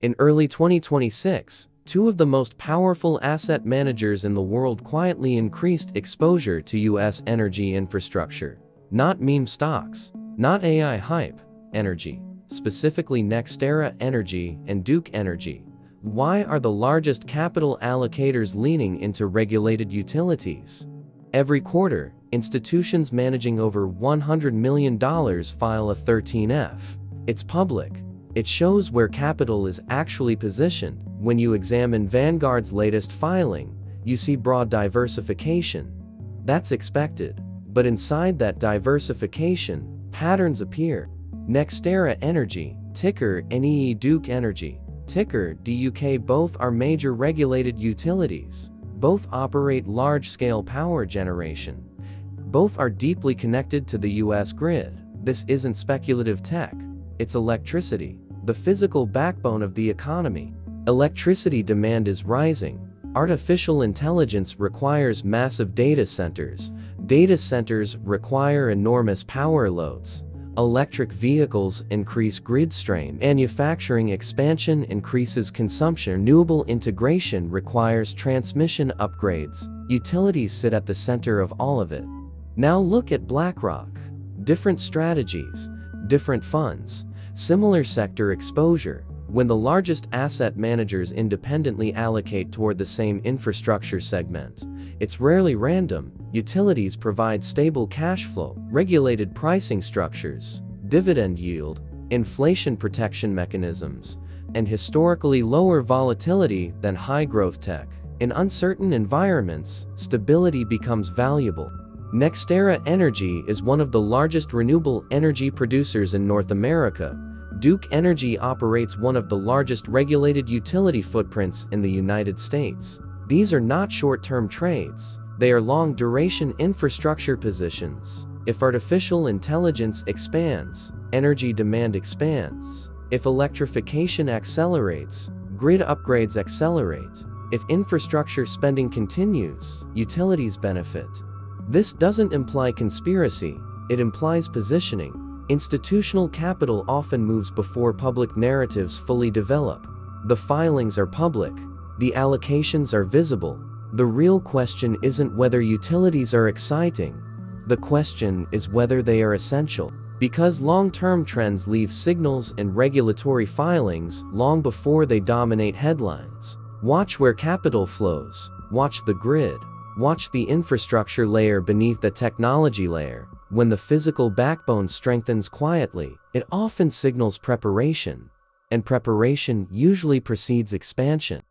In early 2026, two of the most powerful asset managers in the world quietly increased exposure to U.S. energy infrastructure. Not meme stocks, not AI hype, energy. Specifically NextEra Energy and Duke Energy. Why are the largest capital allocators leaning into regulated utilities? Every quarter, institutions managing over $100 million file a 13F. It's public. It shows where capital is actually positioned. When you examine Vanguard's latest filing, you see broad diversification. That's expected. But inside that diversification, patterns appear. NextEra Energy, ticker NEE, Duke Energy, ticker DUK, both are major regulated utilities. Both operate large-scale power generation. Both are deeply connected to the U.S. grid. This isn't speculative tech. It's electricity, the physical backbone of the economy. Electricity demand is rising. Artificial intelligence requires massive data centers. Data centers require enormous power loads. Electric vehicles increase grid strain. Manufacturing expansion increases consumption. Renewable integration requires transmission upgrades. Utilities sit at the center of all of it. Now look at BlackRock. Different strategies, different funds, similar sector exposure. When the largest asset managers independently allocate toward the same infrastructure segment, it's rarely random. Utilities provide stable cash flow, regulated pricing structures, dividend yield, inflation protection mechanisms, and historically lower volatility than high-growth tech. In uncertain environments, stability becomes valuable. NextEra Energy is one of the largest renewable energy producers in North America. Duke Energy operates one of the largest regulated utility footprints in the United States. These are not short-term trades. They are long-duration infrastructure positions. If artificial intelligence expands, energy demand expands. If electrification accelerates, grid upgrades accelerate. If infrastructure spending continues, utilities benefit. This doesn't imply conspiracy, it implies positioning. Institutional capital often moves before public narratives fully develop. The filings are public. The allocations are visible. The real question isn't whether utilities are exciting. The question is whether they are essential. Because long-term trends leave signals in regulatory filings long before they dominate headlines. Watch where capital flows. Watch the grid. Watch the infrastructure layer beneath the technology layer. When the physical backbone strengthens quietly, it often signals preparation. And preparation usually precedes expansion.